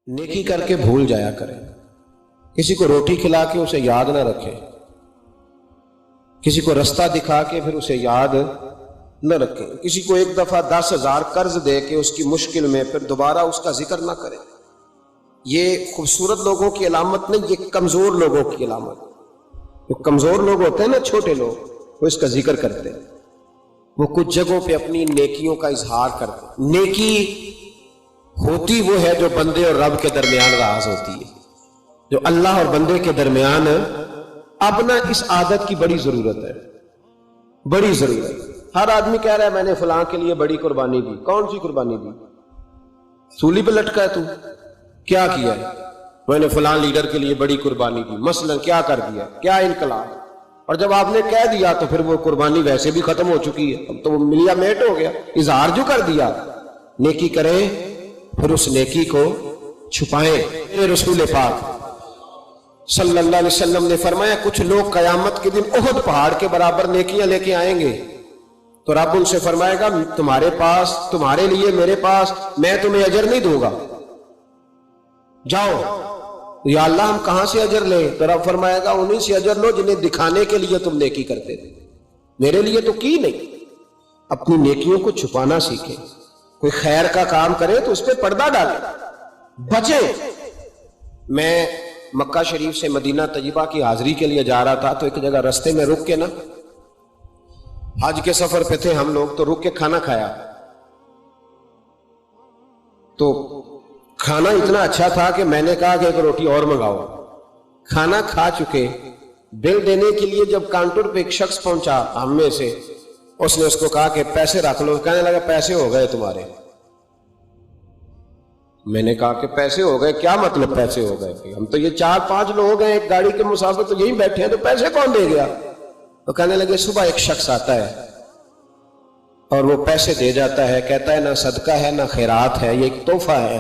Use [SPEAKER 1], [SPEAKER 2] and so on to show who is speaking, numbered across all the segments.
[SPEAKER 1] नेकी करके भूल जाया करें। किसी को रोटी खिला के उसे याद ना रखें, किसी को रास्ता दिखा के फिर उसे याद न रखें, किसी को एक दफा 10,000 कर्ज दे के उसकी मुश्किल में फिर दोबारा उसका जिक्र ना करें। ये खूबसूरत लोगों की अलामत नहीं, ये कमजोर लोगों की अलामत। जो कमजोर लोग होते हैं ना, छोटे लोग, वो इसका जिक्र करते हैं। वो कुछ जगहों पे अपनी नेकियों का इजहार करते हैं। नेकी होती वो है जो बंदे और रब के दरमियान राज होती है, जो अल्लाह और बंदे के दरमियान। अब ना इस आदत की बड़ी जरूरत है, बड़ी जरूरत। हर आदमी कह रहा है मैंने फलां के लिए बड़ी कुर्बानी दी। कौन सी कुर्बानी दी? सूली पे लटका है तू? क्या किया है? मैंने फलां लीडर के लिए बड़ी कुर्बानी दी। मसलन क्या कर दिया? क्या इनकलाब? और जब आपने कह दिया तो फिर वो कुर्बानी वैसे भी खत्म हो चुकी है, अब तो वो मिलिया मेट हो गया। इजहार जो कर दिया, नेकी करें फिर उस नेकी को छुपाएं। मेरे रसूल पाक सल्लल्लाहु अलैहि वसल्लम ने फरमाया, कुछ लोग कयामत के दिन उहद पहाड़ के बराबर नेकियां लेके आएंगे, तो रब उनसे फरमाएगा तुम्हारे पास, तुम्हारे लिए मेरे पास मैं तुम्हें अजर नहीं दूंगा, जाओ। या अल्लाह हम कहां से अजर ले? तो रब फरमाएगा उन्हीं से अजर लो जिन्हें दिखाने के लिए तुम नेकी करते थे, मेरे लिए तो की नहीं। अपनी नेकियों को छुपाना सीखें। कोई खैर का काम करे तो उस पर पर्दा डाले, बचे। मैं मक्का शरीफ से मदीना तैयबा की हाजिरी के लिए जा रहा था, तो एक जगह रास्ते में रुक के ना, हज के सफर पे थे हम लोग, तो रुक के खाना खाया। तो खाना इतना अच्छा था कि मैंने कहा कि एक रोटी और मंगाओ। खाना खा चुके, बिल देने के लिए जब काउंटर पे एक शख्स पहुंचा हम में से, उसने उसको कहा कि पैसे रख लो। कहने लगा पैसे हो गए तुम्हारे। मैंने कहा कि पैसे हो गए? क्या मतलब पैसे हो गए? हम तो ये 4-5 लोग हैं, एक गाड़ी के मुसाफिर तो यहीं बैठे हैं, तो पैसे कौन दे गया? तो कहने लगे सुबह एक शख्स आता है और वो पैसे दे जाता है, कहता है ना सदका है ना खैरात है, ये एक तोहफा है,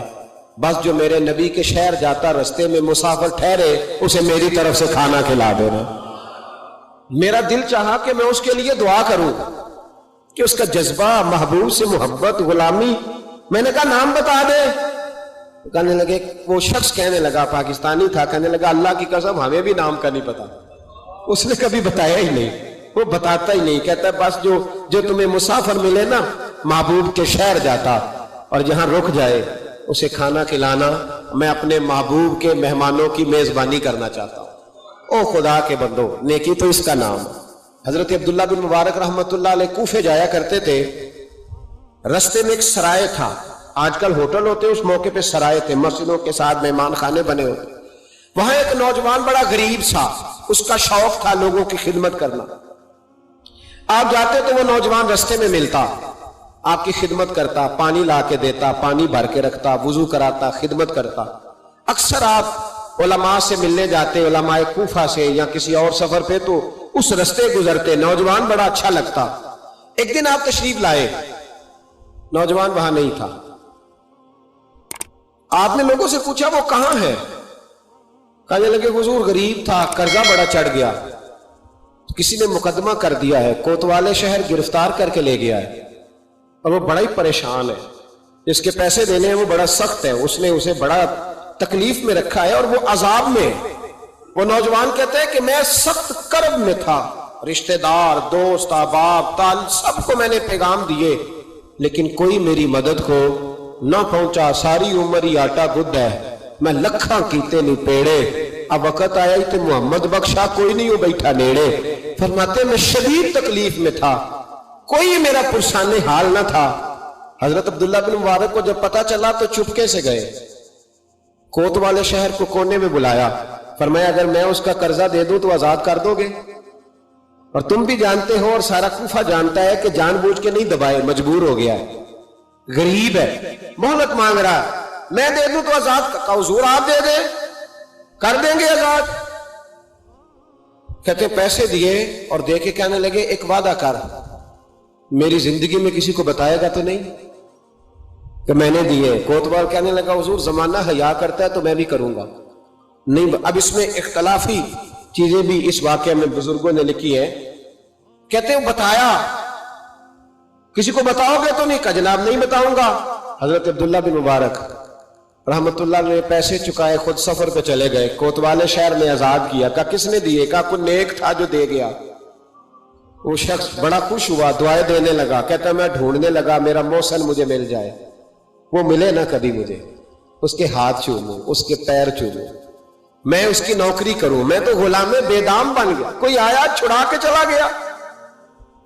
[SPEAKER 1] बस जो मेरे नबी के शहर जाता रास्ते में मुसाफिर ठहरे उसे मेरी तरफ से खाना खिला देना। मेरा दिल चाहा कि मैं उसके लिए दुआ करूं कि उसका जज्बा, महबूब से मोहब्बत, गुलामी। मैंने कहा नाम बता दे। तो कहने लगे, वो शख्स कहने लगा, पाकिस्तानी था, कहने लगा अल्लाह की कसम हमें भी नाम का नहीं पता। उसने कभी बताया ही नहीं, वो बताता ही नहीं। कहता है बस जो तुम्हें मुसाफिर मिले ना, महबूब के शहर जाता और जहां रुक जाए उसे खाना खिलाना, मैं अपने महबूब के मेहमानों की मेजबानी करना चाहता हूं। ओ खुदा के बंदो, नेकी तो इसका नाम है। हजरत अब्दुल्ला बिन मुबारक रहमतुल्लाह अलैह कूफे जाया करते थे। रस्ते में एक सराय था, आजकल होटल होते, उस मौके पे सराय थे, मस्जिदों के साथ मेहमान खाने बने होते। वहां एक नौजवान बड़ा गरीब सा, उसका शौक था लोगों की खिदमत करना। आप जाते तो वो नौजवान रास्ते में मिलता, आपकी खिदमत करता, पानी ला के देता, पानी भर के रखता, वुजू कराता, खिदमत करता। अक्सर आप उलमा से मिलने जाते, उलमाए कूफा से या किसी और सफर पे, तो उस रास्ते गुजरते, नौजवान बड़ा अच्छा लगता। एक दिन आप तशरीफ लाए, नौजवान वहां नहीं था। आपने लोगों से पूछा वो कहां है? कहने लगे हुजूर गरीब था, कर्जा बड़ा चढ़ गया, तो किसी ने मुकदमा कर दिया है, कोतवाले शहर गिरफ्तार करके ले गया है और वो बड़ा ही परेशान है। जिसके पैसे देने हैं वो बड़ा सख्त है, उसने उसे बड़ा तकलीफ में रखा है और वो अजाब में। वो नौजवान कहते हैं कि मैं सख्त कर्ब में था, रिश्तेदार, दोस्त, अहबाब, ताल सबको मैंने पैगाम दिए, लेकिन कोई मेरी मदद को न पहुंचा। सारी उम्र ही आटा गुद है, मैं लखा कीते नहीं पेड़े, अब वक्त आया ही तो मोहम्मद बख्शा कोई नहीं हो बैठा नेड़े। फरमाते मैं शदीद तकलीफ में था, कोई मेरा पुरसाने हाल ना था। हजरत अब्दुल्ला बिन मुबारक को जब पता चला तो चुपके से गए, कोतवाले शहर को कोने में बुलाया, फरमाया अगर मैं उसका कर्जा दे दूं तो आजाद कर दोगे? और तुम भी जानते हो और सारा कूफा जानता है कि जानबूझ के नहीं दबाए, मजबूर हो गया है, गरीब है, मोहलत मांग रहा है, मैं दे दूं तो आजाद? हुजूर आप दे दे, कर देंगे आजाद। कहते पैसे दिए और दे के कहने लगे एक वादा कर, मेरी जिंदगी में किसी को बताएगा तो नहीं कि मैंने दिए? कोतवाल कहने लगा हुजूर जमाना हया करता है तो मैं भी करूंगा। नहीं, अब इसमें इख्तलाफी चीजें भी इस वाकये में बुजुर्गों ने लिखी है। कहते हैं बताया, किसी को बताओगे तो नहीं? का जनाब नहीं बताऊंगा। हजरत अब्दुल्ला बिन मुबारक रहमतुल्लाह ने पैसे चुकाए, खुद सफर पे चले गए, कोतवाले शहर में आजाद किया। कहा किसने दिए? कहा कोई नेक था जो दे गया। वो शख्स बड़ा खुश हुआ, दुआएं देने लगा, कहता मैं ढूंढने लगा मेरा मोहसिन मुझे मिल जाए, वो मिले ना कभी मुझे, उसके हाथ चूमूं, उसके पैर चूमूं, मैं उसकी नौकरी करूं, मैं तो गुलाम बेदाम बन गया, कोई आया छुड़ा के चला गया।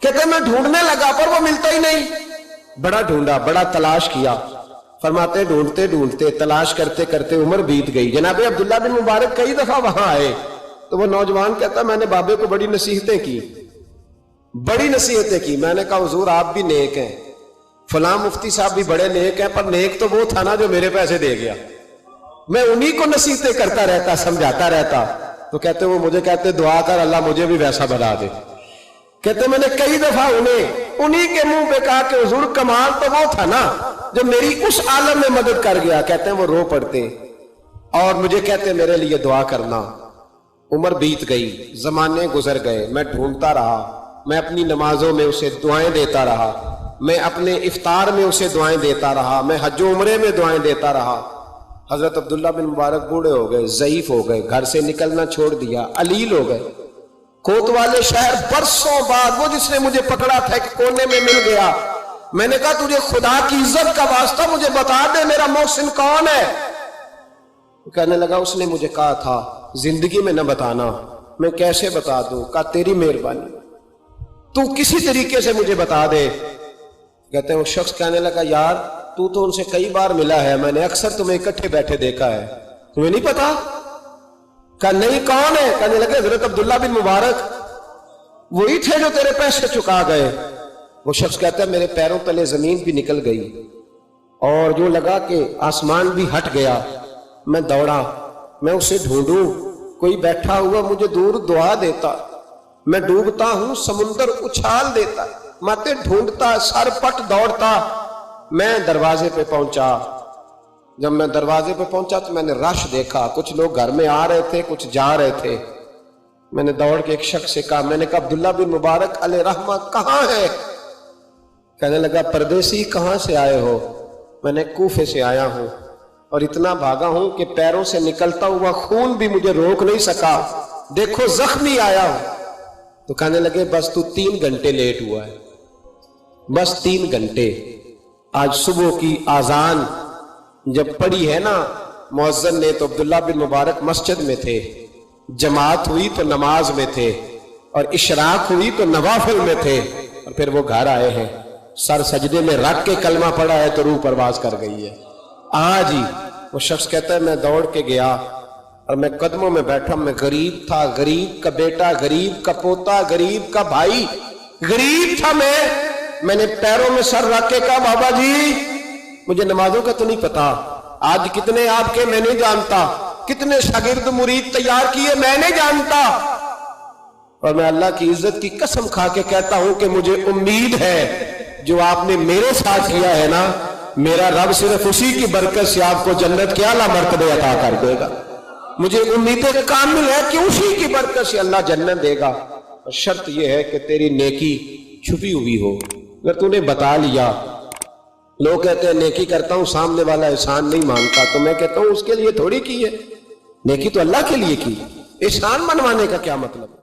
[SPEAKER 1] कहते मैं ढूंढने लगा पर वो मिलता ही नहीं, बड़ा ढूंढा, बड़ा तलाश किया। फरमाते ढूंढते ढूंढते तलाश करते करते उम्र बीत गई। जनाब अब्दुल्ला बिन मुबारक कई दफा वहां आए तो वो नौजवान कहता मैंने बाबे को बड़ी नसीहतें की, बड़ी नसीहतें की। मैंने कहा हुजूर आप भी नेक हैं, फलां मुफ्ती साहब भी बड़े नेक हैं, पर नेक तो वो था ना जो मेरे पैसे दे गया। मैं उन्हीं को नसीहतें करता रहता, समझाता रहता। तो कहते वो मुझे कहते दुआ कर अल्लाह मुझे भी वैसा बना दे। कहते मैंने कई दफा उन्हीं के मुंह पे कहा कि हुजूर कमाल तो वो था ना जो मेरी उस आलम में मदद कर गया। कहते हैं वो रो पड़ते और मुझे कहते मेरे लिए दुआ करना। उम्र बीत गई, जमाने गुजर गए, मैं ढूंढता रहा, मैं अपनी नमाजों में उसे दुआएं देता रहा, मैं अपने इफ्तार में उसे दुआएं देता रहा, मैं हज उम्रे में दुआएं देता रहा। हजरत अब्दुल्ला बिन मुबारक बूढ़े हो गए, ज़ईफ हो गए, घर से निकलना छोड़ दिया, अलील हो गए। कोतवाले शहर बरसों बाद वो जिसने मुझे पकड़ा था एक कोने में मिल गया। मैंने कहा तुझे खुदा की इज्जत का वास्ता मुझे बता दे मेरा मोहसिन कौन है। कहने लगा उसने मुझे कहा था जिंदगी में न बताना। मैं कैसे बता दूं? कहा तेरी मेहरबानी, तू किसी तरीके से मुझे बता दे। कहते हैं वो शख्स कहने लगा यार तू तो उनसे कई बार मिला है, मैंने अक्सर तुम्हें इकट्ठे बैठे देखा है, तुम्हें नहीं पता? कहा नहीं कौन है? कहने लगे हजरत अब्दुल्ला बिन मुबारक, वही थे जो तेरे पैसे चुका गए। वो शख्स कहता है मेरे पैरों तले जमीन भी निकल गई और जो लगा कि आसमान भी हट गया। मैं दौड़ा, मैं उसे ढूंढूं, कोई बैठा हुआ मुझे दूर दुआ देता, मैं डूबता हूं समुंदर उछाल देता, माते ढूंढता, सर पट दौड़ता। मैं दरवाजे पे पहुंचा, जब मैं दरवाजे पे पहुंचा तो मैंने रश देखा, कुछ लोग घर में आ रहे थे, कुछ जा रहे थे। मैंने दौड़ के एक शख्स से कहा, मैंने कहा अब्दुल्ला बिन मुबारक अलैहि रहमा कहां है? कहने लगा परदेसी कहां से आए हो? मैंने कूफे से आया हूं और इतना भागा हूं कि पैरों से निकलता हुआ खून भी मुझे रोक नहीं सका, देखो जख्मी आया हूं। तो कहने लगे बस तू 3 घंटे लेट हुआ है, बस 3 घंटे। आज सुबह की आजान जब पड़ी है ना मुअज्जिन ने तो अब्दुल्ला बिन मुबारक मस्जिद में थे, जमात हुई तो नमाज में थे और इशराक हुई तो नवाफिल में थे, और फिर वो घर आए हैं, सर सजदे में रख के कलमा पड़ा है तो रूह परवाज कर गई है आज ही। वो शख्स कहता है मैं दौड़ के गया और मैं कदमों में बैठा, मैं गरीब था, गरीब का बेटा, गरीब का पोता, गरीब का भाई, गरीब था मैंने पैरों में सर रख के कहा बाबा जी मुझे नमाजों का तो नहीं पता, आज कितने आपके मैं नहीं जानता, कितने शागिर्द मुरीद तैयार किए मैं नहीं जानता, और मैं अल्लाह की इज्जत की कसम खा के कहता हूं कि मुझे उम्मीद है जो आपने मेरे साथ किया है ना, मेरा रब सिर्फ उसी की बरकत से आपको जन्नत के आला मर्तबे अता कर देगा। मुझे उम्मीद कामिल है कि उसी की बरकत से अल्लाह जन्नत देगा। और शर्त यह है कि तेरी नेकी छुपी हुई हो। अगर तूने बता लिया, लोग कहते हैं नेकी करता हूं सामने वाला एहसान नहीं मानता, तो मैं कहता हूं उसके लिए थोड़ी की है, नेकी तो अल्लाह के लिए की, एहसान मनवाने का क्या मतलब।